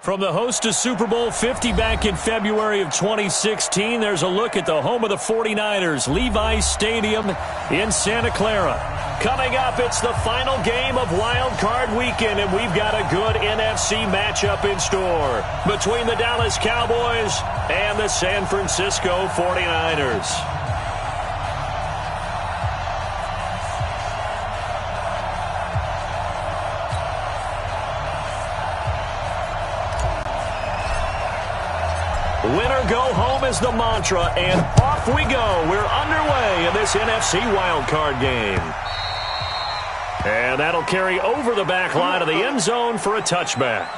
From the host to Super Bowl 50 back in February of 2016, there's a look at the home of the 49ers, Levi's Stadium in Santa Clara. Coming up, it's the final game of Wild Card Weekend, and we've got a good NFC matchup in store between the Dallas Cowboys and the San Francisco 49ers. Winner go home is the mantra, and off we go. We're underway in this NFC wildcard game. And that'll carry over the back line of the end zone for a touchback.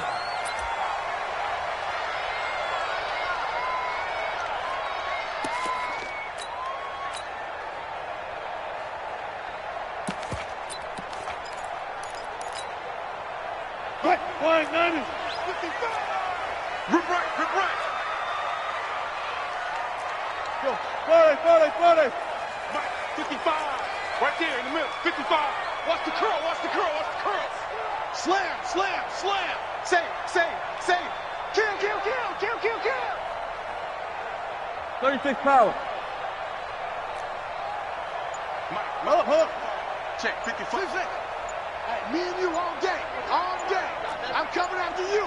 Power. Hold up. Check 55. Hey, me and you all day. I'm coming after you.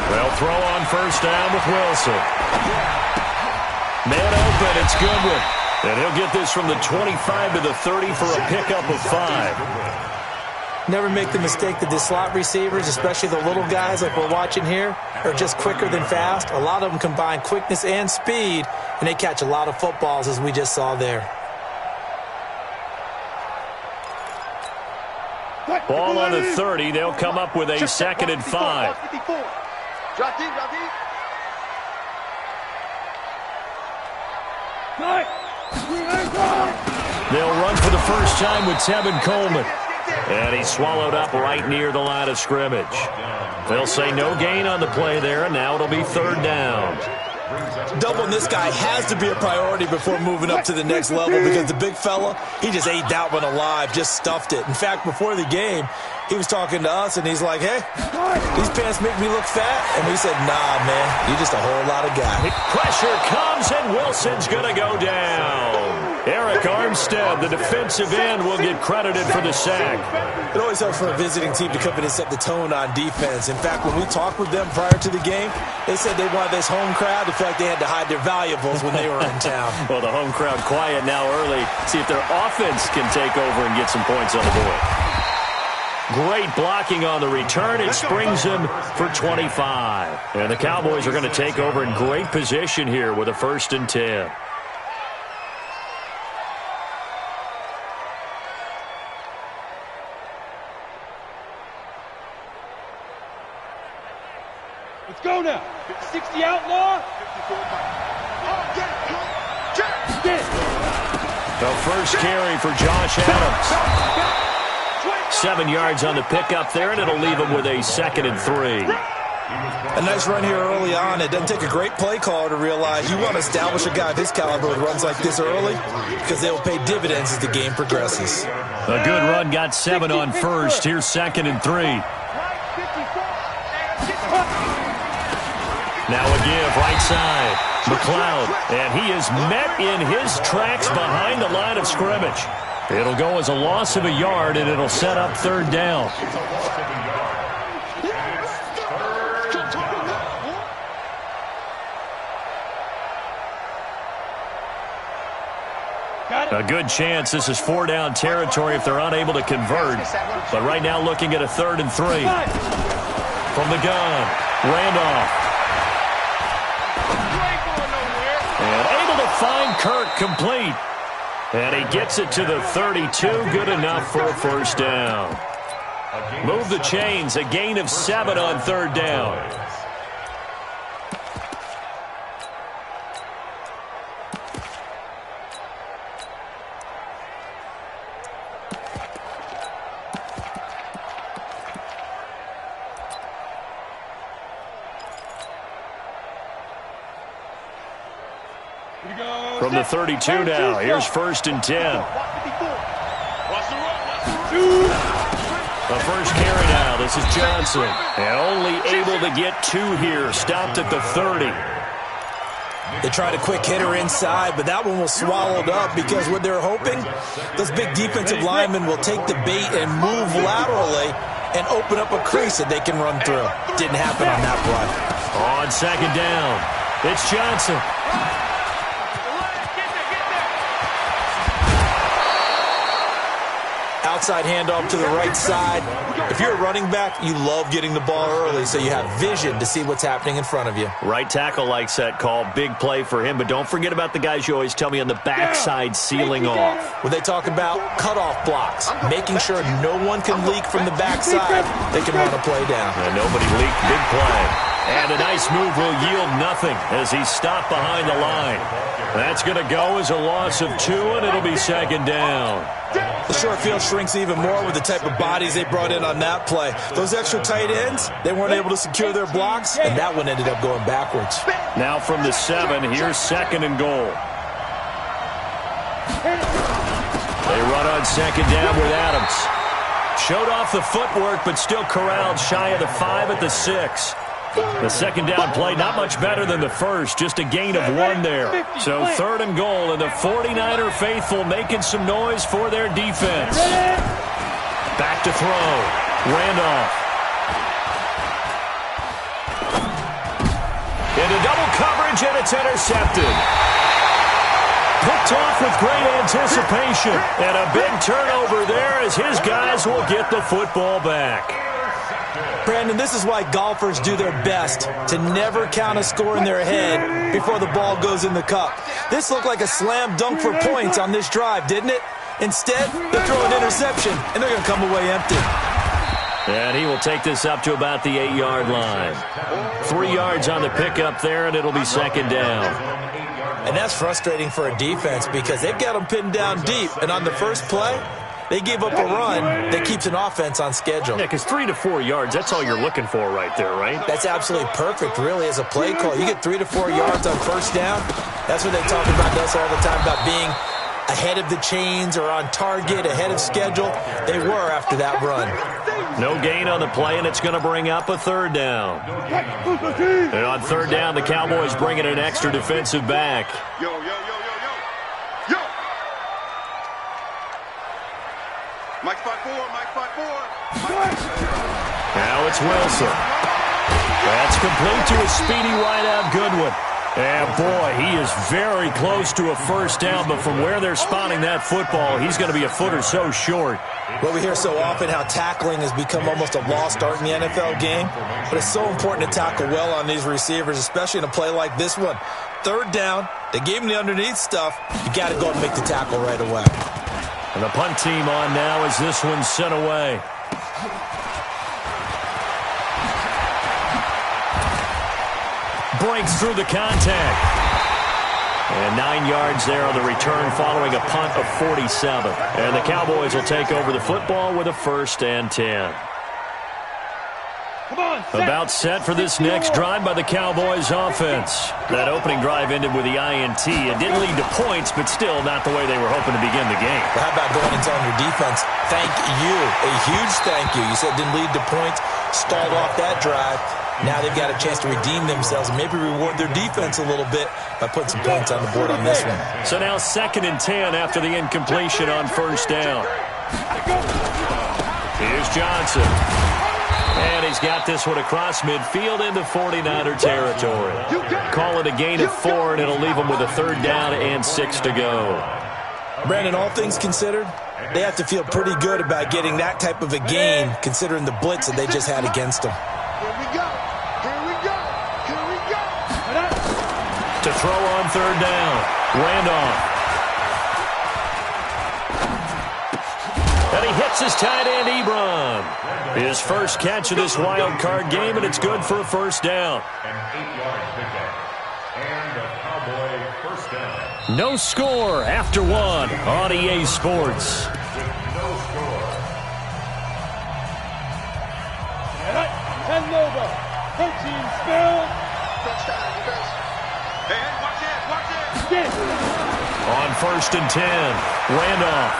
They'll throw on first down with Wilson. Man open, it's Goodwin. And he'll get this from the 25 to the 30 for a pickup of 5. Never make the mistake that the slot receivers, especially the little guys like we're watching here, are just quicker than fast. A lot of them combine quickness and speed, and they catch a lot of footballs, as we just saw there. Ball on the 30. They'll come up with a second and 5. Drop deep. They'll run for the first time with Tevin Coleman. And he's swallowed up right near the line of scrimmage. They'll say no gain on the play there, and now it'll be third down. Doubling this guy has to be a priority before moving up to the next level, because the big fella, he just ate that one alive, just stuffed it. In fact, before the game, he was talking to us, and he's like, hey, these pants make me look fat. And we said, nah, man, you're just a whole lot of guy. Pressure comes, and Wilson's going to go down. Eric Armstead, the defensive end, will get credited for the sack. It always helps for a visiting team to come in and set the tone on defense. In fact, when we talked with them prior to the game, they said they wanted this home crowd to feel like they had to hide their valuables when they were in town. Well, the home crowd quiet now early. See if their offense can take over and get some points on the board. Great blocking on the return. It springs him for 25. And the Cowboys are going to take over in great position here with a 1st and 10. Let's go now. 60 outlaw. The first carry for Josh Adams. 7 yards on the pickup there, and it'll leave him with a 2nd and 3. A nice run here early on. It doesn't take a great play caller to realize you want to establish a guy of his caliber with runs like this early, because they will pay dividends as the game progresses. A good run, got 7 on first. Here's 2nd and 3. Now a give, right side. McLeod, and he is met in his tracks behind the line of scrimmage. It'll go as a loss of a yard, and it'll set up third down. A good chance this is 4-down territory if they're unable to convert. But right now looking at a 3rd and 3. From the gun, Randolph. And able to find Kirk complete. And he gets it to the 32. Good enough for a 1st down. Move the chains. A gain of 7 on 3rd down. From the 32 now. Here's 1st and 10. A first carry now. This is Johnson. And only able to get 2 here. Stopped at the 30. They tried a quick hitter inside, but that one was swallowed up because what they're hoping, those big defensive linemen will take the bait and move laterally and open up a crease that they can run through. Didn't happen on that play. On second down, it's Johnson. Outside handoff to the right side. If you're a running back, you love getting the ball early so you have vision to see what's happening in front of you. Right tackle likes that call. Big play for him, but don't forget about the guys you always tell me on the backside sealing off. When they talk about cutoff blocks, making sure no one can leak from the backside, they can run a play down. And nobody leaked. Big play. And a nice move will yield nothing as he's stopped behind the line. That's going to go as a loss of 2, and it'll be second down. The short field shrinks even more with the type of bodies they brought in on that play. Those extra tight ends, they weren't able to secure their blocks, and that one ended up going backwards. Now from the 7, here's second and goal. They run on second down with Adams. Showed off the footwork, but still corralled shy of the 5 at the 6. The second down play, not much better than the first, just a gain of 1 there. So third and goal, and the 49er faithful making some noise for their defense. Back to throw. Randolph. Into double coverage, and it's intercepted. Picked off with great anticipation, and a big turnover there as his guys will get the football back. Brandon, this is why golfers do their best to never count a score in their head before the ball goes in the cup. This looked like a slam dunk for points on this drive, didn't it? Instead, they throw an interception, and they're going to come away empty. And he will take this up to about the 8-yard line. 3 yards on the pickup there, and it'll be second down. And that's frustrating for a defense because they've got them pinned down deep, and on the first play, they gave up a run that keeps an offense on schedule. Yeah, because 3 to 4 yards, that's all you're looking for right there, right? That's absolutely perfect, really, as a play call. You get 3 to 4 yards on first down. That's what they talk about us all the time, about being ahead of the chains or on target, ahead of schedule. They were after that run. No gain on the play, and it's going to bring up a third down. And on third down, the Cowboys bring in an extra defensive back. Yo. Mike 5-4. Now it's Wilson. That's complete to a speedy wideout Goodwin. And boy, he is very close to a first down, but from where they're spotting that football, he's going to be a foot or so short. Well, we hear so often how tackling has become almost a lost art in the NFL game, but it's so important to tackle well on these receivers, especially in a play like this one. Third down, they gave him the underneath stuff. You got to go and make the tackle right away. And the punt team on now as this one's sent away. Breaks through the contact. And 9 yards there on the return following a punt of 47. And the Cowboys will take over the football with a 1st and 10. About set for this next drive by the Cowboys offense. That opening drive ended with the INT. It didn't lead to points, but still not the way they were hoping to begin the game. Well, how about going and telling your defense, thank you, a huge thank you. You said it didn't lead to points, stalled off that drive. Now they've got a chance to redeem themselves and maybe reward their defense a little bit by putting some points on the board on this one. So now 2nd and 10 after the incompletion on first down. Here's Johnson. And he's got this one across midfield into 49er territory. Call it a gain of 4, and it'll leave them with a 3rd down and 6 to go. Brandon, all things considered, they have to feel pretty good about getting that type of a gain considering the blitz that they just had against them. Here we go. To throw on 3rd down, Randolph. And he hits his tight end, Ebron. His first catch of this wild card game, and it's good for a 1st down. No score after 1 on EA Sports. Nova, 13 spell. Hey, watch it. On 1st and 10, Randolph.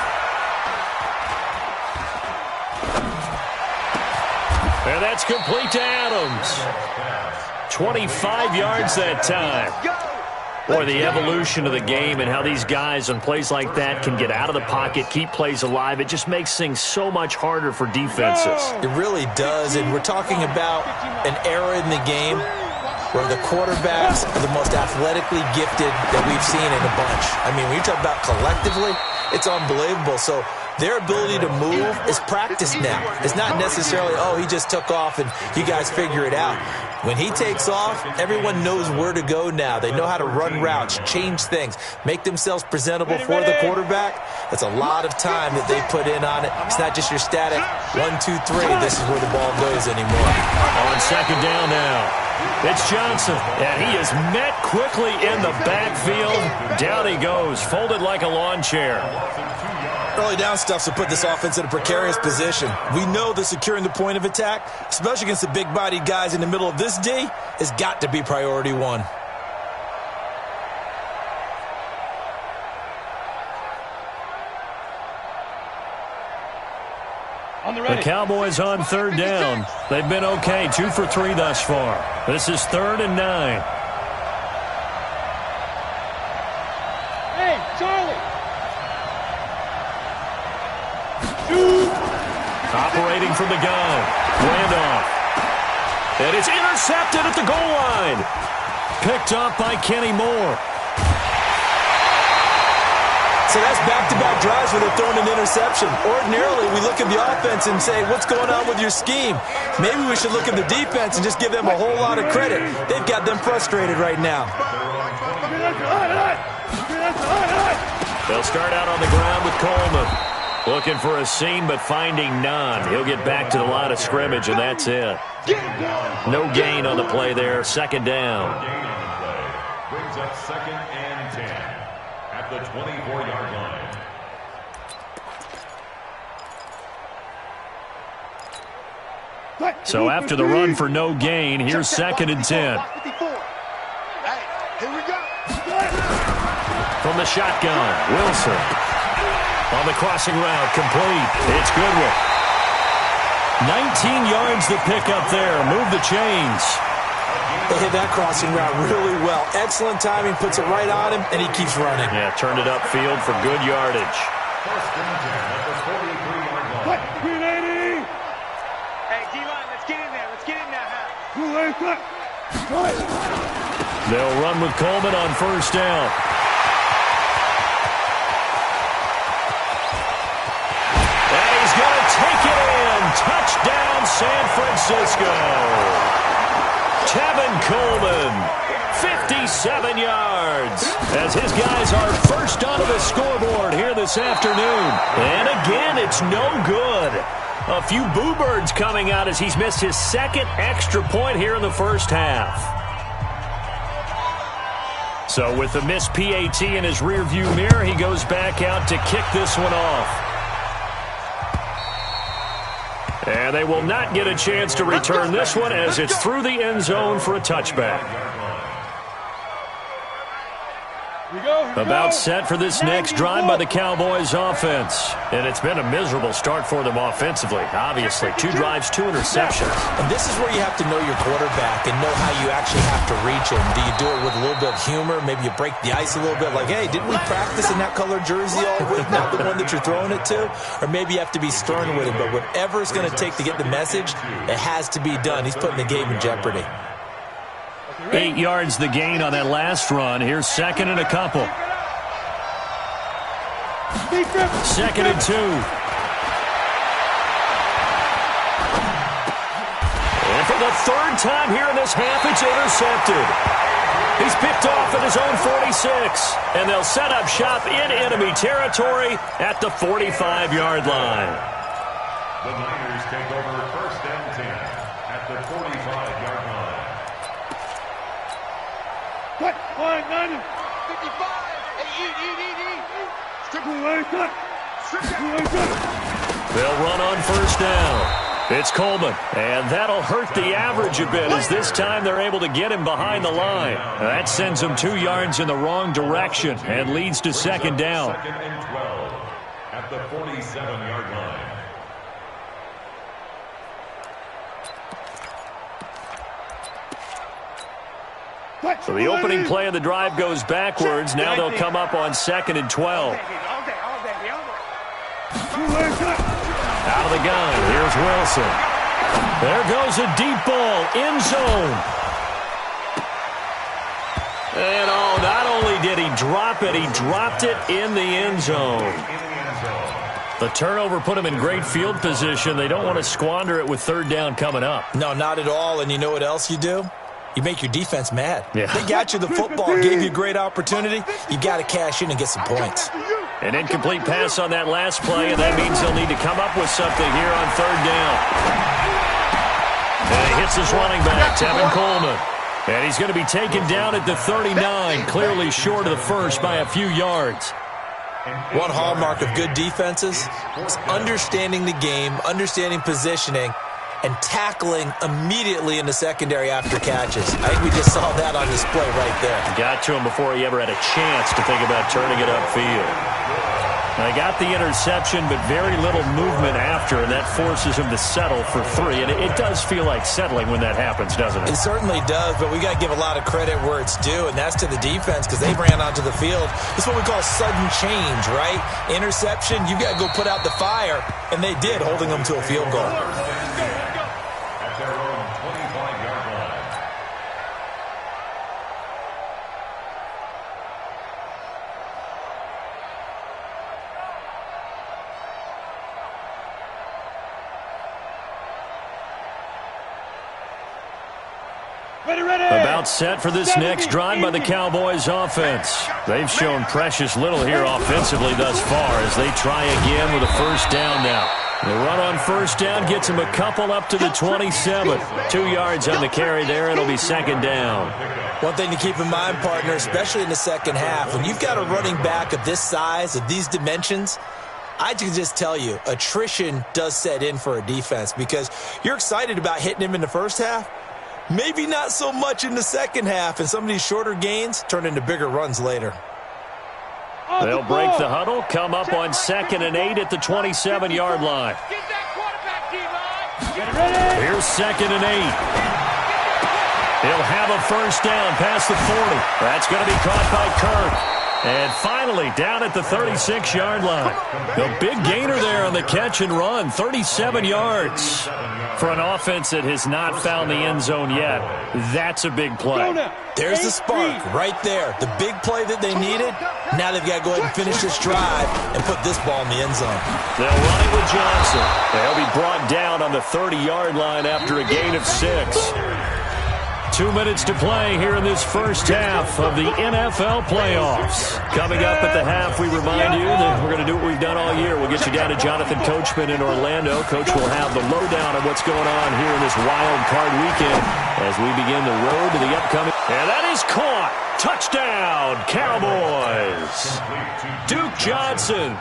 And that's complete to Adams. 25 yards that time. Boy, the evolution of the game and how these guys on plays like that can get out of the pocket, keep plays alive, it just makes things so much harder for defenses. It really does, and we're talking about an era in the game where the quarterbacks are the most athletically gifted that we've seen in a bunch. I mean, when you talk about collectively, it's unbelievable. So their ability to move is practiced now. It's not necessarily, oh, he just took off and you guys figure it out. When he takes off, everyone knows where to go now. They know how to run routes, change things, make themselves presentable for the quarterback. That's a lot of time that they put in on it. It's not just your static 1, 2, 3. This is where the ball goes anymore. On second down now, it's Johnson, and he is met quickly in the backfield. Down he goes, folded like a lawn chair. Early down stuff to put this offense in a precarious position. We know that securing the point of attack, especially against the big-bodied guys in the middle of this D, has got to be priority one. The Cowboys on third down. They've been okay, 2 for 3 thus far. This is 3rd and 9. Hey, Charlie! Operating from the gun. Handoff. And it's intercepted at the goal line. Picked up by Kenny Moore. So that's back-to-back drives where they're throwing an interception. Ordinarily, we look at the offense and say, what's going on with your scheme? Maybe we should look at the defense and just give them a whole lot of credit. They've got them frustrated right now. They'll start out on the ground with Coleman. Looking for a seam, but finding none. He'll get back to the line of scrimmage, and that's it. No gain on the play there. 2nd down. Brings up 2nd and 10 at the 24-yard line. So after the run for no gain, here's 2nd and 10. Hey, here we go. From the shotgun, Wilson. On the crossing route, complete. It's Goodwin. 19 yards to pick up there. Move the chains. They hit that crossing route really well. Excellent timing, puts it right on him, and he keeps running. Yeah, turned it upfield for good yardage. 1st and 10 at the 43-yard line. Hey, D-line, let's get in there. Let's get in there, They'll run with Coleman on 1st down. Take it in. Touchdown, San Francisco. Tevin Coleman, 57 yards. As his guys are first onto the scoreboard here this afternoon. And again, it's no good. A few boo birds coming out as he's missed his 2nd extra point here in the first half. So with the missed PAT in his rearview mirror, he goes back out to kick this one off. And they will not get a chance to return this one as it's through the end zone for a touchback. About set for this next drive by the Cowboys offense. And it's been a miserable start for them offensively. Obviously, 2 drives, 2 interceptions. And this is where you have to know your quarterback and know how you actually have to reach him. Do you do it with a little bit of humor? Maybe you break the ice a little bit like, hey, didn't we practice in that color jersey all week, not the one that you're throwing it to? Or maybe you have to be stern with him. But whatever it's going to take to get the message, it has to be done. He's putting the game in jeopardy. 8 yards the gain on that last run. Here's 2nd and a couple. 2nd and 2. And for the 3rd time here in this half, it's intercepted. He's picked off at his own 46. And they'll set up shop in enemy territory at the 45-yard line. The Niners take over 1st and 10 at the 45-yard line. Cut! Line 90! 55! Hey, eat! They'll run on 1st down. It's Coleman, and that'll hurt the average a bit as this time they're able to get him behind the line. That sends him 2 yards in the wrong direction and leads to 2nd down. 2nd and 12 at the 47-yard line. So the opening play of the drive goes backwards. Now they'll come up on 2nd and 12. Out of the gun. Here's Wilson. There goes a deep ball. End zone. And not only did he drop it, he dropped it in the end zone. The turnover put him in great field position. They don't want to squander it with 3rd down coming up. No, not at all. And you know what else you do? You make your defense mad. Yeah. They got you the football, gave you a great opportunity. You got to cash in and get some points. An incomplete pass on that last play, and that means they'll need to come up with something here on 3rd down. And he hits his running back, Tevin Coleman. And he's going to be taken down at the 39, clearly short of the first by a few yards. One hallmark of good defenses is understanding the game, understanding positioning, and tackling immediately in the secondary after catches. I think we just saw that on display right there. Got to him before he ever had a chance to think about turning it upfield. Now, he got the interception, but very little movement after, and that forces him to settle for 3. And it does feel like settling when that happens, doesn't it? It certainly does, but we got to give a lot of credit where it's due, and that's to the defense because they ran onto the field. It's what we call sudden change, right? Interception, you got to go put out the fire, and they did, holding them to a field goal. At their own 25-yard line. About set for this next drive by the Cowboys offense. They've shown precious little here offensively thus far as they try again with a 1st down now. The run on 1st down gets them a couple up to the 27. 2 yards on the carry there. It'll be 2nd down. One thing to keep in mind, partner, especially in the second half, when you've got a running back of this size, of these dimensions, I can just tell you, attrition does set in for a defense because you're excited about hitting him in the first half. Maybe not so much in the second half, and some of these shorter gains turn into bigger runs later. They'll break the huddle, come up on 2nd and 8 at the 27-yard line. Here's 2nd and 8. He'll have a 1st down past the 40. That's going to be caught by Kirk. And finally, down at the 36-yard line. The big gainer there on the catch and run, 37 yards. For an offense that has not found the end zone yet, that's a big play. There's the spark right there. The big play that they needed. Now they've got to go ahead and finish this drive and put this ball in the end zone. They'll run it with Johnson. They'll be brought down on the 30-yard line after a gain of 6. 2 minutes to play here in this first half of the NFL playoffs. Coming up at the half, we remind you that we're going to do what we've done all year. We'll get you down to Jonathan Coachman in Orlando. Coach will have the lowdown on what's going on here in this wild card weekend as we begin the road to the upcoming. And that is caught. Touchdown, Cowboys. Duke Johnson,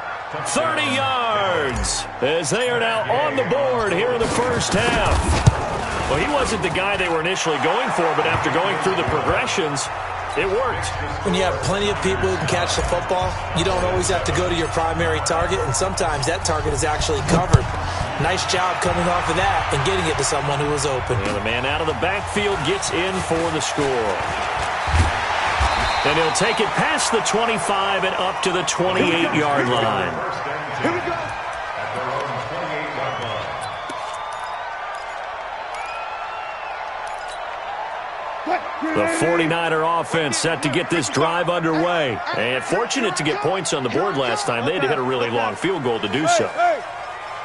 30 yards, as they are now on the board here in the first half. Well, he wasn't the guy they were initially going for, but after going through the progressions, it worked. When you have plenty of people who can catch the football, you don't always have to go to your primary target, and sometimes that target is actually covered. Nice job coming off of that and getting it to someone who was open. And the man out of the backfield gets in for the score. And he'll take it past the 25 and up to the 28-yard line. Here we go. The 49er offense set to get this drive underway. And fortunate to get points on the board last time. They had to hit a really long field goal to do so.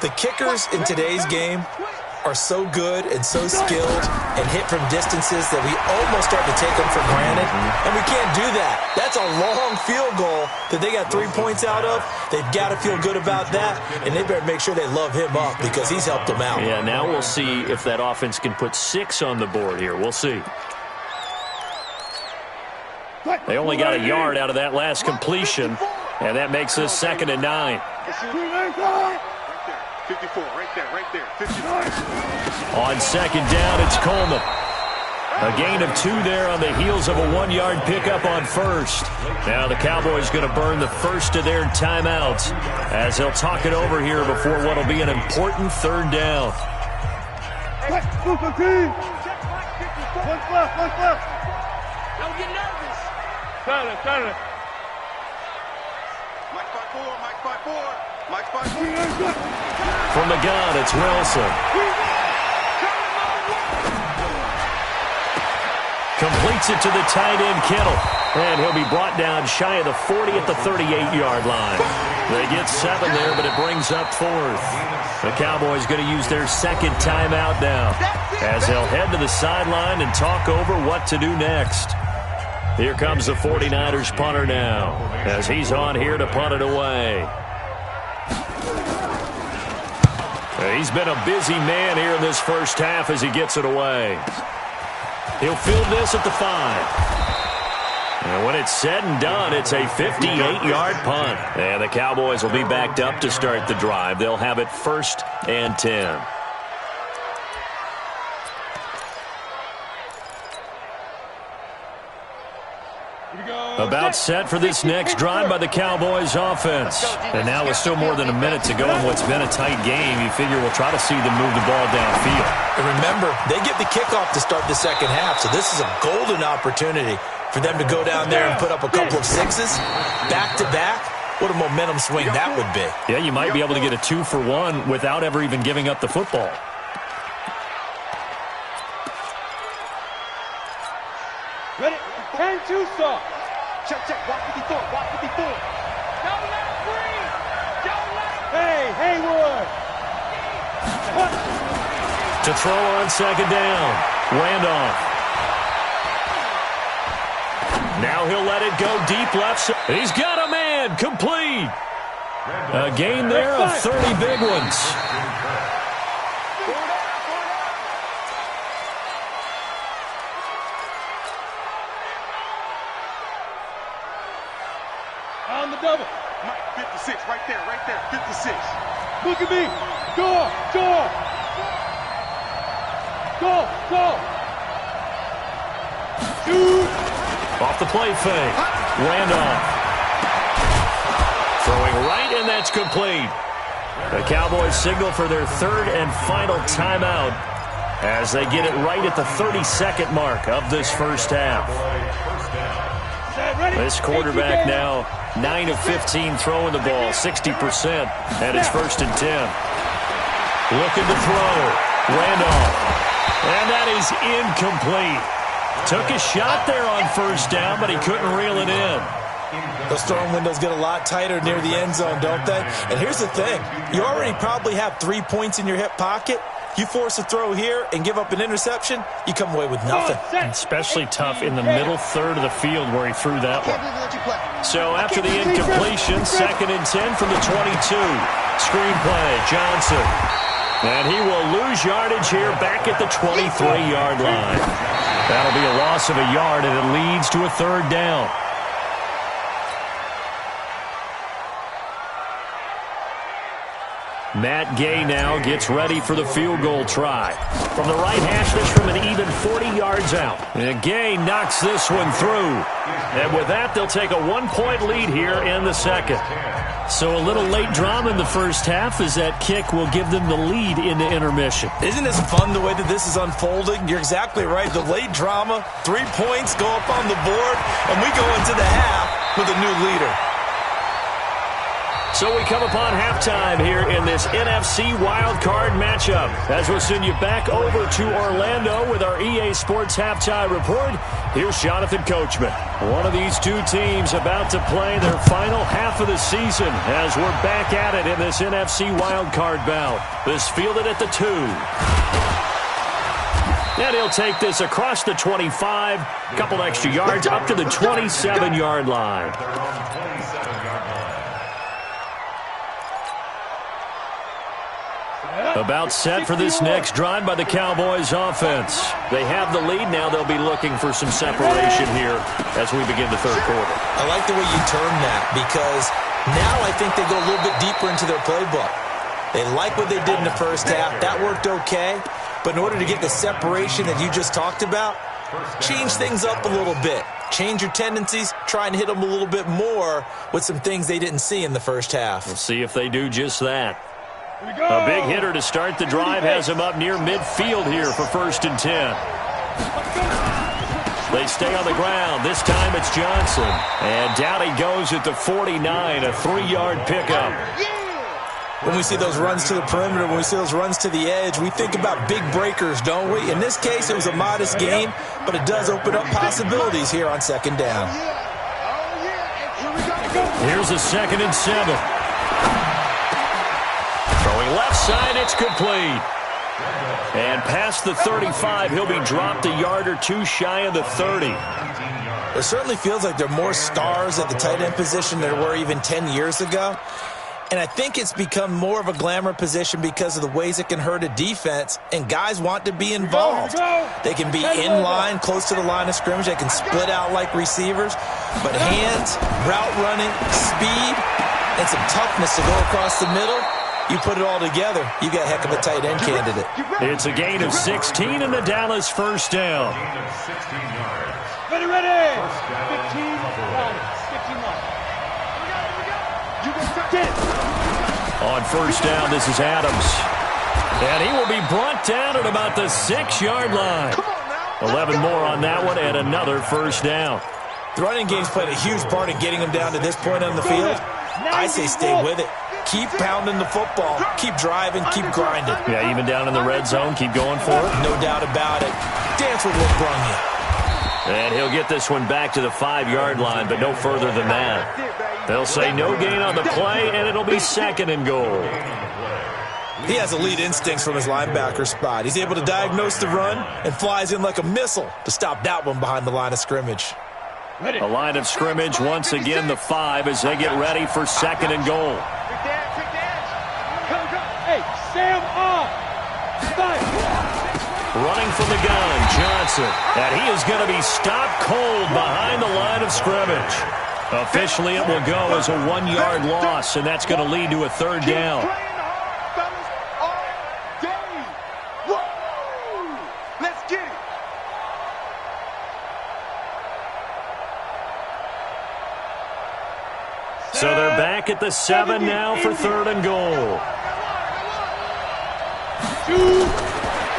The kickers in today's game are so good and so skilled and hit from distances that we almost start to take them for granted. And we can't do that. That's a long field goal that they got 3 points out of. They've got to feel good about that, and they better make sure they love him up because he's helped them out. Yeah, now we'll see if that offense can put 6 on the board here. We'll see. They only got a yard out of that last completion, and that makes us 2nd and 9. 54, right there, 54. On 2nd down, it's Coleman. A gain of 2 there on the heels of a 1-yard pickup on 1st. Now the Cowboys going to burn the first of their timeouts as they'll talk it over here before what will be an important 3rd down. Don't get nervous. Tyler. Mike 5-4, Mike 5-4, Mike 5-4. From the gun, it's Wilson. Completes it to the tight end, Kittle. And he'll be brought down shy of the 40 at the 38-yard line. They get 7 there, but it brings up 4th. The Cowboys going to use their second timeout now, as they'll head to the sideline and talk over what to do next. Here comes the 49ers punter now, as he's on here to punt it away. He's been a busy man here in this first half as he gets it away. He'll field this at the 5. And when it's said and done, it's a 58-yard punt. And the Cowboys will be backed up to start the drive. They'll have it 1st and 10. About set for this next drive by the Cowboys offense. And now with still more than a minute to go in what's been a tight game, you figure we'll try to see them move the ball downfield. And remember, they get the kickoff to start the second half, so this is a golden opportunity for them to go down there and put up a couple of 6s back-to-back. What a momentum swing that would be. Yeah, you might be able to get a 2-for-1 without ever even giving up the football. Ready? 10 2 stop. Check. Watch 54. Watch 54. Don't let him breathe. Don't let him. Hey, Haywood. To throw on second down. Randolph. Now he'll let it go deep left side. He's got a man. Complete. A gain there of 30 big ones. On the double. Mike 56, right there, 56. Look at me. Go. Shoot. Off the play fake. Randolph. Throwing right, and that's complete. The Cowboys signal for their 3rd and final timeout as they get it right at the 32nd mark of this first half. This quarterback now 9 of 15 throwing the ball, 60%, and it's 1st and 10. Looking to throw. Randolph. And that is incomplete. Took a shot there on 1st down, but he couldn't reel it in. Those throwing windows get a lot tighter near the end zone, don't they? And here's the thing. You already probably have 3 points in your hip pocket. You force a throw here and give up an interception, you come away with nothing. Especially tough in the middle third of the field where he threw that one. So after the incompletion, 2nd and 10 from the 22. Screenplay, Johnson. And he will lose yardage here back at the 23-yard line. That'll be a loss of a yard, and it leads to a 3rd down. Matt Gay now gets ready for the field goal try. From the right hash, this from an even 40 yards out. And Gay knocks this one through. And with that, they'll take a 1-point lead here in the second. So a little late drama in the first half as that kick will give them the lead into intermission. Isn't this fun the way that this is unfolding? You're exactly right. The late drama, 3 points go up on the board, and we go into the half with a new leader. So we come upon halftime here in this NFC wildcard matchup. As we'll send you back over to Orlando with our EA Sports Halftime Report, here's Jonathan Coachman. One of these two teams about to play their final half of the season as we're back at it in this NFC wildcard bout. This fielded at the 2. And he'll take this across the 25, couple extra yards up to the 27-yard line. About set for this next drive by the Cowboys offense. They have the lead. Now they'll be looking for some separation here as we begin the third quarter. I like the way you term that because now I think they go a little bit deeper into their playbook. They like what they did in the first half. That worked okay. But in order to get the separation that you just talked about, change things up a little bit. Change your tendencies. Try and hit them a little bit more with some things they didn't see in the first half. We'll see if they do just that. A big hitter to start the drive has him up near midfield here for 1st and 10. They stay on the ground. This time it's Johnson. And down he goes at the 49, a 3-yard pickup. When we see those runs to the perimeter, when we see those runs to the edge, we think about big breakers, don't we? In this case, it was a modest gain, but it does open up possibilities here on second down. Here's a 2nd and 7. Throwing left side, it's complete. And past the 35, he'll be dropped a yard or two shy of the 30. It certainly feels like there are more stars at the tight end position than there were even 10 years ago. And I think it's become more of a glamour position because of the ways it can hurt a defense, and guys want to be involved. They can be in line, close to the line of scrimmage. They can split out like receivers. But hands, route running, speed, and some toughness to go across the middle, you put it all together, you got a heck of a tight end candidate. It's a gain of 16 and the Dallas first down. Ready, ready. 15 miles. On first down, this is Adams. And he will be brought down at about the 6-yard line. 11 more on that one and another first down. The running game's played a huge part in getting him down to this point on the field. I say stay with it. Keep pounding the football. Keep driving. Keep grinding. Yeah, even down in the red zone, keep going for it. No doubt about it. Dance with what brung you. And he'll get this one back to the 5-yard line, but no further than that. They'll say no gain on the play, and it'll be 2nd and goal. He has elite instincts from his linebacker spot. He's able to diagnose the run and flies in like a missile to stop that one behind the line of scrimmage. A line of scrimmage, once again the 5 as they get ready for 2nd and goal. Hey, Sam off. Running from the gun, Johnson. And he is going to be stopped cold behind the line of scrimmage. Officially, it will go as a 1-yard loss, and that's going to lead to a 3rd down. Let's get it. So they're back at the 7 now for 3rd and goal.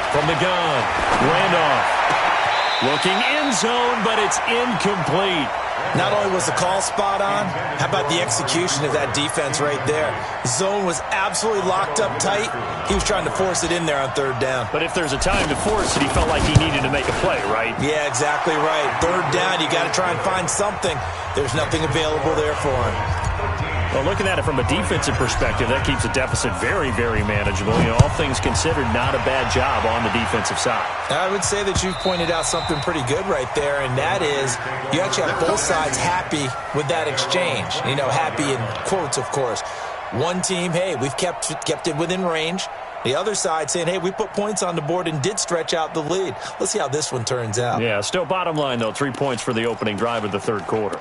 From the gun, Randolph. Looking in zone, but it's incomplete. Not only was the call spot on, how about the execution of that defense right there? Zone was absolutely locked up tight. He was trying to force it in there on 3rd down. But if there's a time to force it, he felt like he needed to make a play, right? Yeah, exactly right. 3rd down, you got to try and find something. There's nothing available there for him. Well, looking at it from a defensive perspective, that keeps the deficit very, very manageable. You know, all things considered, not a bad job on the defensive side. I would say that you've pointed out something pretty good right there, and that is you actually have both sides happy with that exchange. You know, happy in quotes, of course. One team, hey, we've kept it within range. The other side saying, hey, we put points on the board and did stretch out the lead. Let's see how this one turns out. Yeah, still bottom line, though, 3 points for the opening drive of the 3rd quarter.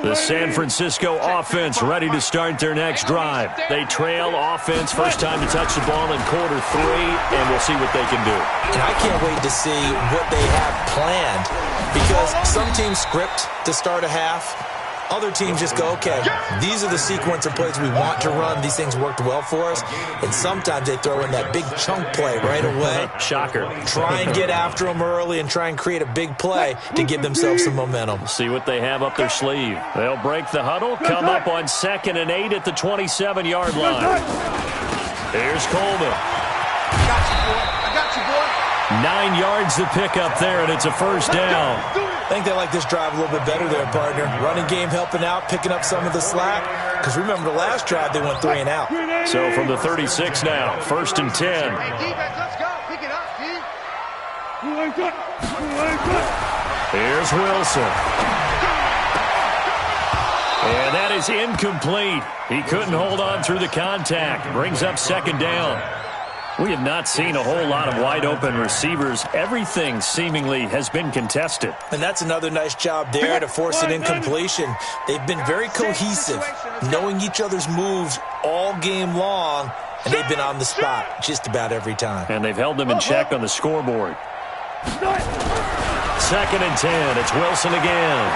The San Francisco offense ready to start their next drive. They trail offense, first time to touch the ball in quarter 3, and we'll see what they can do. And I can't wait to see what they have planned, because some teams script to start a half. Other teams just go, okay, these are the sequence of plays we want to run. These things worked well for us. And sometimes they throw in that big chunk play right away. Shocker. Try and get after them early and try and create a big play to give themselves some momentum. See what they have up their sleeve. They'll break the huddle, come up on 2nd and 8 at the 27-yard line. Here's Coleman. I got you, boy. 9 yards to pick up there, and it's a first down. I think they like this drive a little bit better there, partner. Running game helping out, picking up some of the slack. Because remember, the last drive, they went 3 and out. So from the 36 now, 1st and 10. Hey, defense, let's go. Pick it up, Steve. Here's Wilson. And that is incomplete. He couldn't hold on through the contact. Brings up 2nd down. We have not seen a whole lot of wide-open receivers. Everything seemingly has been contested. And that's another nice job there to force an incompletion. They've been very cohesive, knowing each other's moves all game long, and they've been on the spot just about every time. And they've held them in check on the scoreboard. 2nd and 10. It's Wilson again.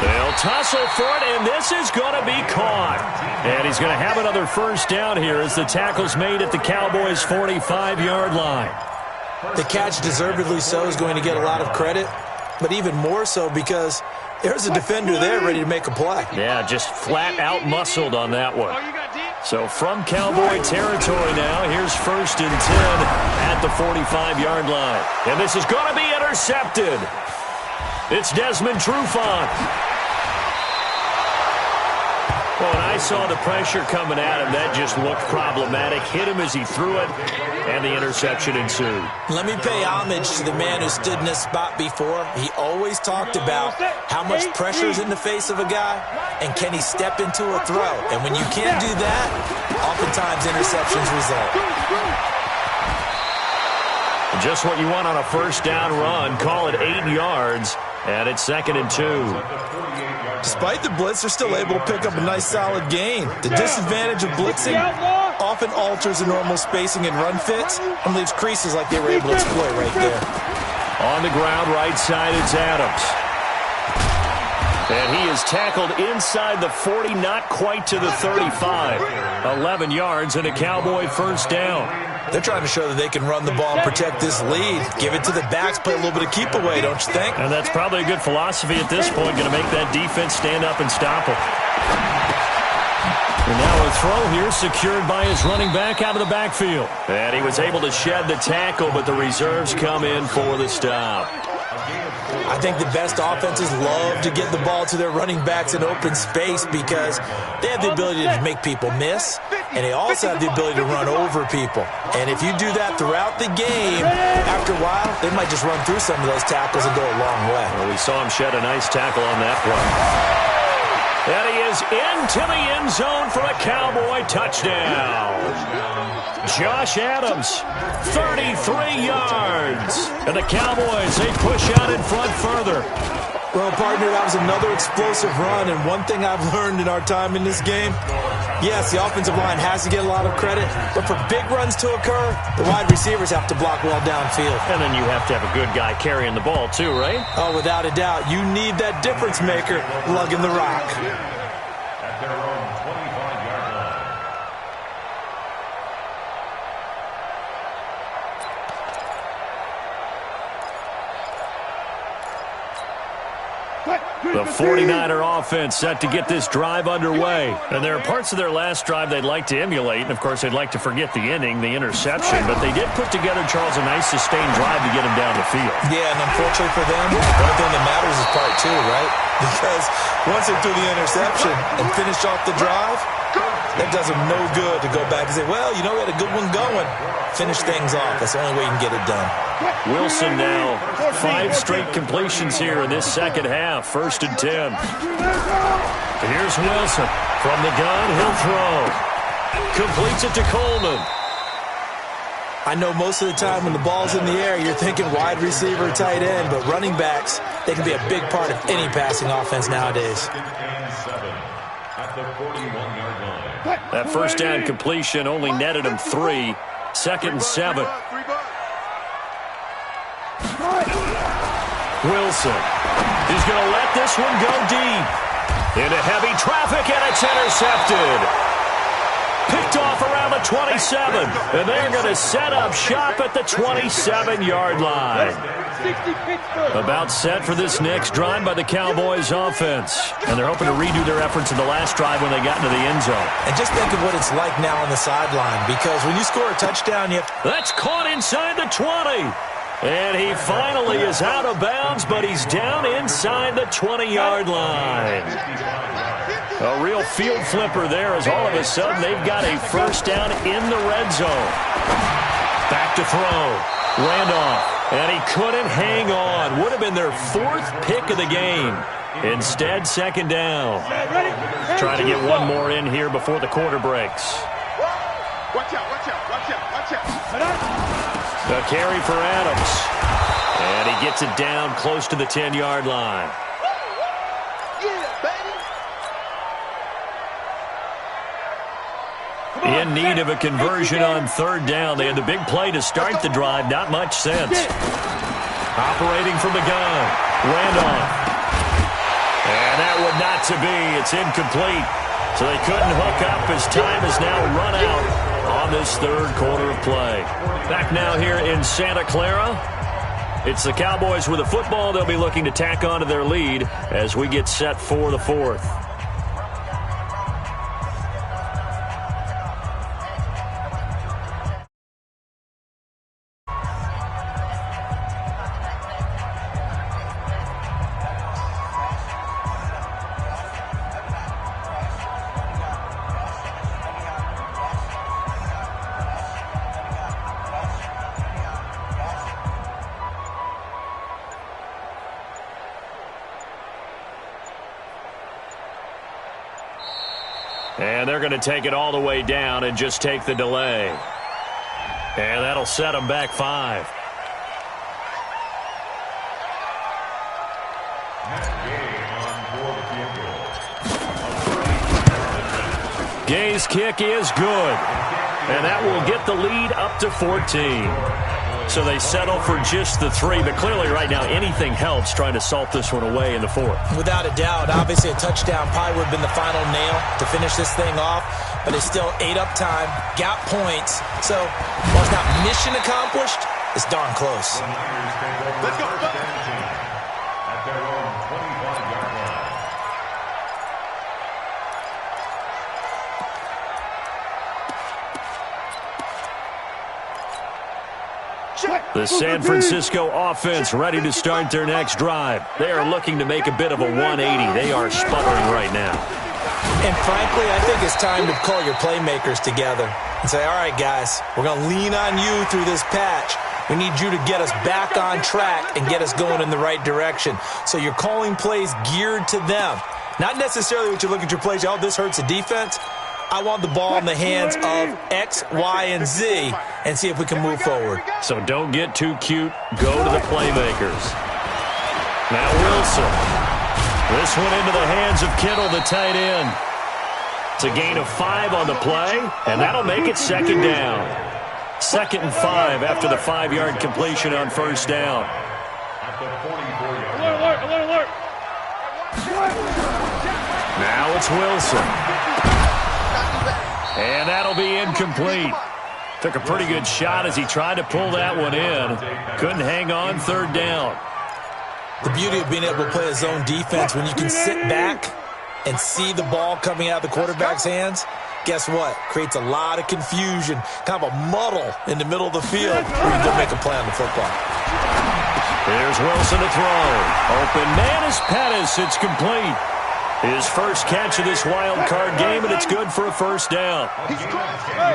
They'll tussle for it, and this is going to be caught. And he's going to have another first down here as the tackle's made at the Cowboys' 45-yard line. The catch, deservedly so, is going to get a lot of credit, but even more so because there's a defender there ready to make a play. Yeah, just flat out muscled on that one. So from Cowboy territory now, here's 1st and 10 at the 45-yard line. And this is going to be intercepted. It's Desmond Trufant. Well, when I saw the pressure coming at him, that just looked problematic. Hit him as he threw it, and the interception ensued. Let me pay homage to the man who stood in this spot before. He always talked about how much pressure is in the face of a guy, and can he step into a throw. And when you can't do that, oftentimes interceptions result. Just what you want on a first down run. Call it 8 yards, and it's 2nd and 2. Despite the blitz, they're still able to pick up a nice solid gain. The disadvantage of blitzing often alters the normal spacing and run fits and leaves creases like they were able to exploit right there. On the ground, right side, it's Adams. And he is tackled inside the 40, not quite to the 35. 11 yards and a Cowboy first down. They're trying to show that they can run the ball and protect this lead. Give it to the backs, play a little bit of keep away, don't you think? And that's probably a good philosophy at this point, going to make that defense stand up and stop him. And now a throw here secured by his running back out of the backfield. And he was able to shed the tackle, but the reserves come in for the stop. I think the best offenses love to get the ball to their running backs in open space because they have the ability to make people miss, and they also have the ability to run over people. And if you do that throughout the game, after a while, they might just run through some of those tackles and go a long way. Well, we saw him shed a nice tackle on that play. And he is into the end zone for a Cowboy touchdown. Josh Adams, 33 yards. And the Cowboys, they push out in front further. Well, partner, that was another explosive run, and one thing I've learned in our time in this game, yes, the offensive line has to get a lot of credit, but for big runs to occur, the wide receivers have to block well downfield. And then you have to have a good guy carrying the ball too, right? Oh, without a doubt. You need that difference maker lugging the rock. At their own 25-yard line. The 49er offense set to get this drive underway. And there are parts of their last drive they'd like to emulate. And, of course, they'd like to forget the inning, the interception. But they did put together, Charles, a nice sustained drive to get him down the field. Yeah, and unfortunately for them, the only thing that matters is part 2, right? Because once they threw the interception and finished off the drive, that does them no good to go back and say, well, you know, we had a good one going. Finish things off. That's the only way you can get it done. Wilson now, 5 straight completions here in this second half. 1st and 10. Here's Wilson. From the gun, he'll throw. Completes it to Coleman. I know most of the time when the ball's in the air, you're thinking wide receiver, tight end, but running backs, they can be a big part of any passing offense nowadays. That first down completion only netted him 3. 2nd and 7. Wilson. He's going to let this one go deep. Into heavy traffic, and it's intercepted. Picked off around the 27. And they're going to set up shop at the 27-yard line. About set for this next drive by the Cowboys offense. And they're hoping to redo their efforts in the last drive when they got into the end zone. And just think of what it's like now on the sideline, because when you score a touchdown, you have... That's caught inside the 20. And he finally is out of bounds, but he's down inside the 20-yard line. A real field flipper there as all of a sudden they've got a first down in the red zone. Back to throw. Randolph. And he couldn't hang on. Would have been their 4th pick of the game. Instead, 2nd down. Trying to get one more in here before the quarter breaks. Watch out, watch out, watch out, watch out. A carry for Adams. And he gets it down close to the 10-yard line. In need of a conversion on 3rd down. They had the big play to start the drive. Not much sense. Operating from the gun. Randolph. And that not to be. It's incomplete. So they couldn't hook up as time has now run out on this third quarter of play. Back now here in Santa Clara. It's the Cowboys with the football. They'll be looking to tack on to their lead as we get set for the fourth. And they're going to take it all the way down and just take the delay. And that'll set them back 5. Gay's kick is good. And that will get the lead up to 14. So they settle for just the 3, but clearly right now anything helps trying to salt this one away in the 4th. Without a doubt, obviously a touchdown probably would have been the final nail to finish this thing off, but it's still ate up time, got points, so while it's not mission accomplished, it's darn close. Let's go. At their own 25-yard line. The San Francisco offense ready to start their next drive. They are looking to make a bit of a 180. They are sputtering right now. And frankly, I think it's time to call your playmakers together and say, all right, guys, we're going to lean on you through this patch. We need you to get us back on track and get us going in the right direction. So you're calling plays geared to them. Not necessarily what you look at your plays, oh, this hurts the defense. I want the ball in the hands of X, Y, and Z and see if we can move forward. So don't get too cute. Go to the playmakers. Now Wilson. This one into the hands of Kittle, the tight end. It's a gain of 5 on the play, and that'll make it second down. 2nd and 5 after the 5-yard completion on first down. At the 44-yard line. Alert. Now it's Wilson. And that'll be incomplete. Took a pretty good shot as he tried to pull that one in. Couldn't hang on, 3rd down. The beauty of being able to play a zone defense when you can sit back and see the ball coming out of the quarterback's hands, guess what? Creates a lot of confusion, kind of a muddle in the middle of the field where you don't make a play on the football. Here's Wilson to throw. Open man is Pettis. It's complete. His first catch of this wild card game, and it's good for a first down.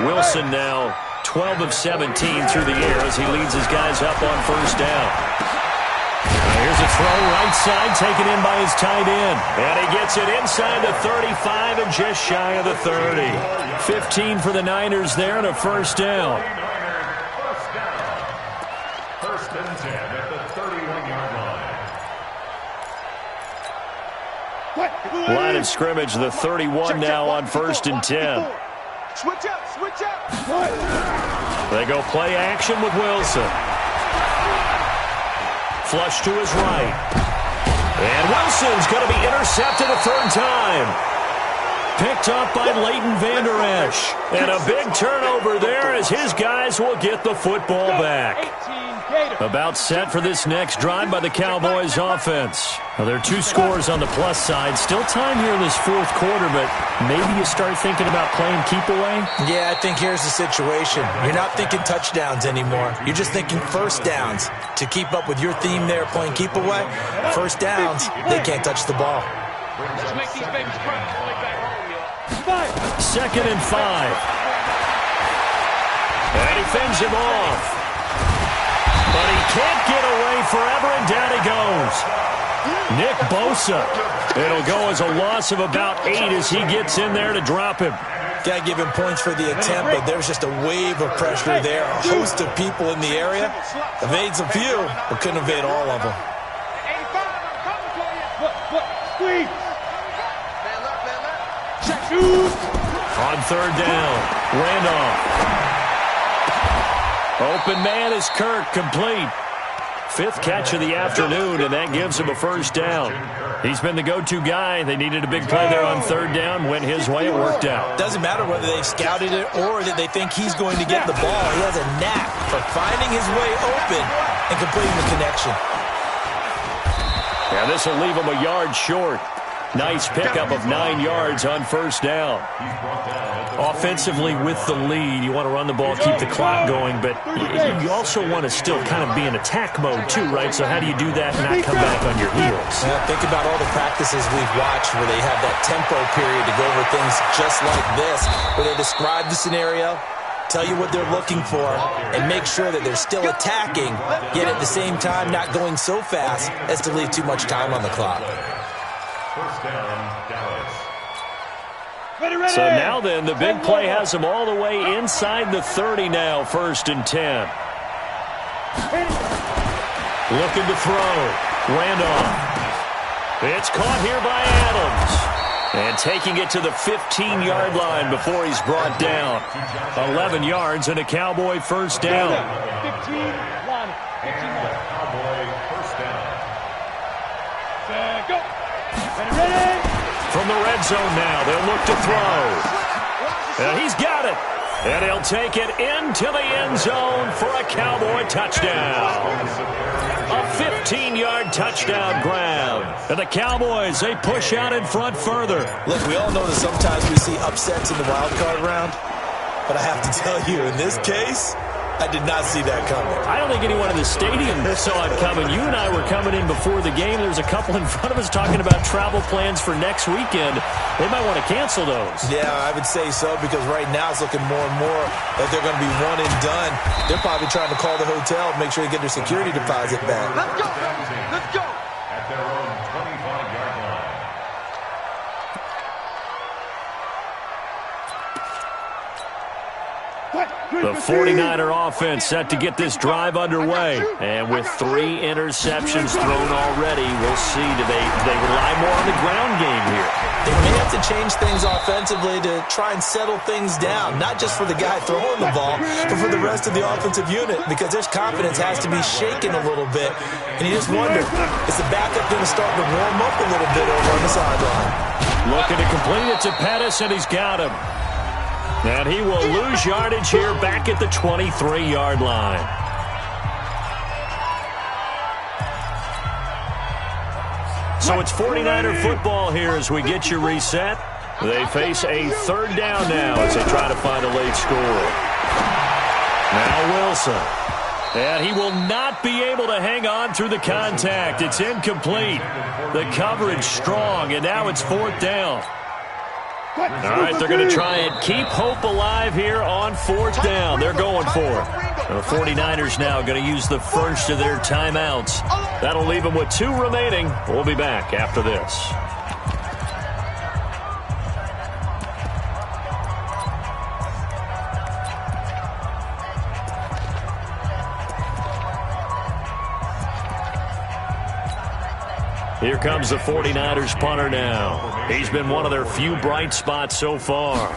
Wilson now 12 of 17 through the air as he leads his guys up on first down. Here's a throw right side taken in by his tight end. And he gets it inside the 35 and just shy of the 30. 15 for the Niners there and a first down. First and 10 at the 31-yard line. Line of scrimmage, the 31 now on 1st and 10. Switch up. They go play action with Wilson. Flush to his right. And Wilson's going to be intercepted a 3rd time. Picked up by Leighton Vander Esch. And a big turnover there as his guys will get the football back. About set for this next drive by the Cowboys offense. Now, there are 2 scores on the plus side. Still time here in this 4th quarter, but maybe you start thinking about playing keep away? Yeah, I think here's the situation. You're not thinking touchdowns anymore. You're just thinking first downs. To keep up with your theme there, playing keep away, first downs, they can't touch the ball. Let's make these babies cry before they back home, yo. 2nd and 5. And he fends him off. But he can't get away forever, and down he goes. Nick Bosa. It'll go as a loss of about 8 as he gets in there to drop him. Got to give him points for the attempt, but there's just a wave of pressure there. A host of people in the area. Evades a few, but couldn't evade all of them. Squeeze. On 3rd down, Randolph. Open man is Kirk, complete. Fifth catch of the afternoon, and that gives him a first down. He's been the go-to guy. They needed a big play there on third down. Went his way. It worked out. Doesn't matter whether they've scouted it or that they think he's going to get the ball. He has a knack for finding his way open and completing the connection. And this will leave him a yard short. Nice pickup of 9 yards on first down. Offensively with the lead, you want to run the ball, keep the clock going, but you also want to still kind of be in attack mode too, right? So how do you do that and not come back on your heels? Yeah, think about all the practices we've watched where they have that tempo period to go over things just like this, where they describe the scenario, tell you what they're looking for, and make sure that they're still attacking, yet at the same time not going so fast as to leave too much time on the clock. First down, Dallas. So now then, the big play has them all the way inside the 30 now, 1st and 10. Looking to throw. Randolph. It's caught here by Adams. And taking it to the 15-yard line before he's brought down. 11 yards and a Cowboy first down. 15-1. Cowboy first down. Go. Ready. From the red zone now, they'll look to throw. And he's got it. And he'll take it into the end zone for a Cowboy touchdown. A 15-yard touchdown grab. And the Cowboys, they push out in front further. Look, we all know that sometimes we see upsets in the wild card round, but I have to tell you, in this case, I did not see that coming. I don't think anyone in the stadium saw it coming. You and I were coming in before the game. There's a couple in front of us talking about travel plans for next weekend. They might want to cancel those. Yeah, I would say so, because right now it's looking more and more like they're going to be one and done. They're probably trying to call the hotel and make sure they get their security deposit back. Let's go. Let's go. At their own 25-yard line. The 49er offense set to get this drive underway. And with 3 interceptions thrown already, we'll see. Do they rely more on the ground game here? They may have to change things offensively to try and settle things down, not just for the guy throwing the ball, but for the rest of the offensive unit, because their confidence has to be shaken a little bit. And you just wonder, is the backup going to start to warm up a little bit over on the sideline? Looking to complete it to Pettis, and he's got him. And he will lose yardage here back at the 23-yard line. So it's 49er football here as we get you reset. They face a third down now as they try to find a late score. Now Wilson. And he will not be able to hang on through the contact. It's incomplete. The coverage strong, and now it's 4th down. All right, they're going to try and keep hope alive here on 4th down. They're going for it. The 49ers now going to use the first of their timeouts. That'll leave them with 2 remaining. We'll be back after this. Here comes the 49ers punter now. He's been one of their few bright spots so far.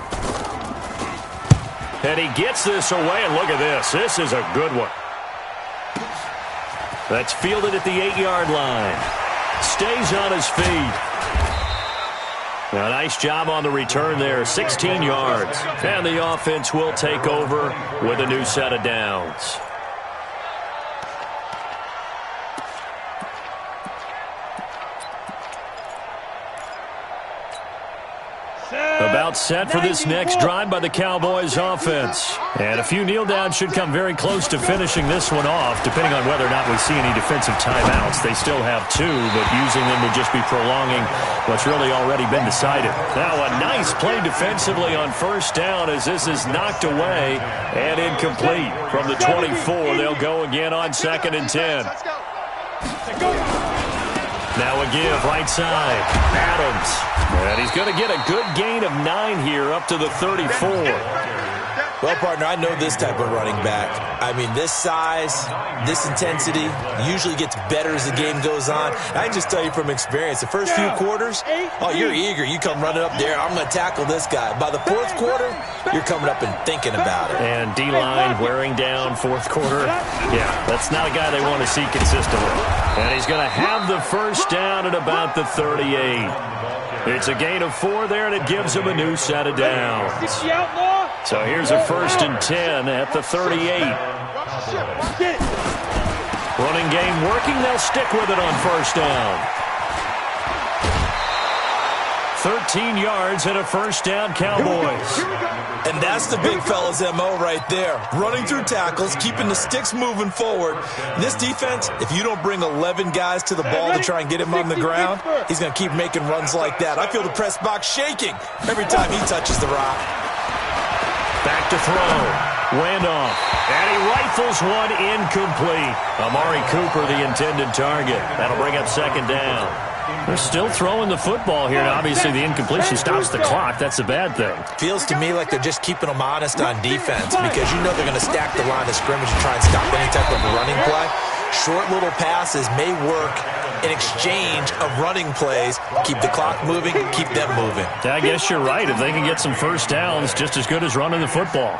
And he gets this away, and look at this. This is a good one. That's fielded at the 8-yard line. Stays on his feet. A nice job on the return there, 16 yards. And the offense will take over with a new set of downs. About set for this next drive by the Cowboys offense. And a few kneel downs should come very close to finishing this one off, depending on whether or not we see any defensive timeouts. They still have 2, but using them would just be prolonging what's really already been decided. Now a nice play defensively on first down as this is knocked away and incomplete. From the 24, they'll go again on 2nd and 10. Now a give right side. Adams. And he's going to get a good gain of 9 here up to the 34. Well, partner, I know this type of running back. I mean, this size, this intensity usually gets better as the game goes on. I can just tell you from experience, the first few quarters, oh, you're eager. You come running up there, I'm going to tackle this guy. By the fourth quarter, you're coming up and thinking about it. And D-line wearing down fourth quarter. Yeah, that's not a guy they want to see consistently. And he's going to have the first down at about the 38. It's a gain of 4 there, and it gives him a new set of downs. So here's a 1st and 10 at the 38. Running game working. They'll stick with it on first down. 13 yards and a first down, Cowboys. And that's the big fella's MO right there. Running through tackles, keeping the sticks moving forward. This defense, if you don't bring 11 guys to the ball to try and get him on the ground, he's going to keep making runs like that. I feel the press box shaking every time he touches the rock. Back to throw. Randolph. And he rifles one incomplete. Amari Cooper, the intended target. That'll bring up second down. They're still throwing the football here, and obviously the incompletion stops the clock. That's a bad thing. Feels to me like they're just keeping them honest on defense because you know they're going to stack the line of scrimmage and try and stop any type of a running play. Short little passes may work in exchange of running plays. Keep the clock moving, keep them moving. I guess you're right. If they can get some first downs, just as good as running the football.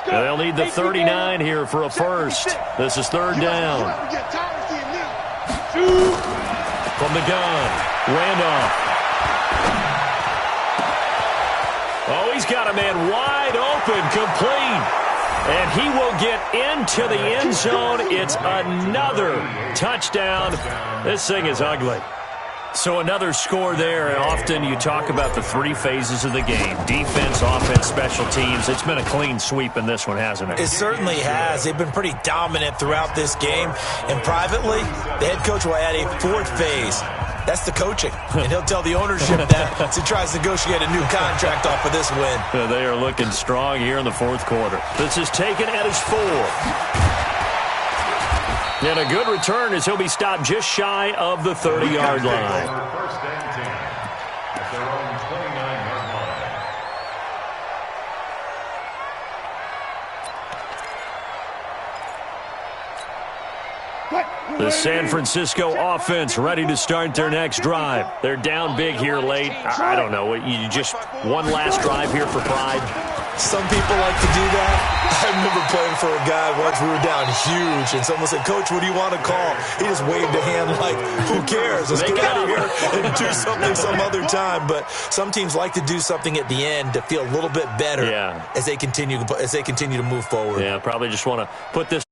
They'll need the 39 here for a first. This is third down. From the gun, Randolph. Oh, he's got a man wide open, complete. And he will get into the end zone. It's another touchdown. This thing is ugly. So another score there, and often you talk about the 3 phases of the game. Defense, offense, special teams. It's been a clean sweep in this one, hasn't it? It certainly has. They've been pretty dominant throughout this game. And privately, the head coach will add a 4th phase. That's the coaching. And he'll tell the ownership that as he tries to negotiate a new contract off of this win. They are looking strong here in the fourth quarter. This is taken at his 4. And a good return as he'll be stopped just shy of the 30-yard line. First and 10 at their own 29-yard line. The San Francisco offense ready to start their next drive. They're down big here late. I don't know. You just one last drive here for pride. Some people like to do that. I remember playing for a guy once. We were down huge, and someone said, "Coach, what do you want to call?" He just waved a hand like, "Who cares? Let's get out of here and do something some other time." But some teams like to do something at the end to feel a little bit better as they continue to move forward. Yeah, probably just want to put this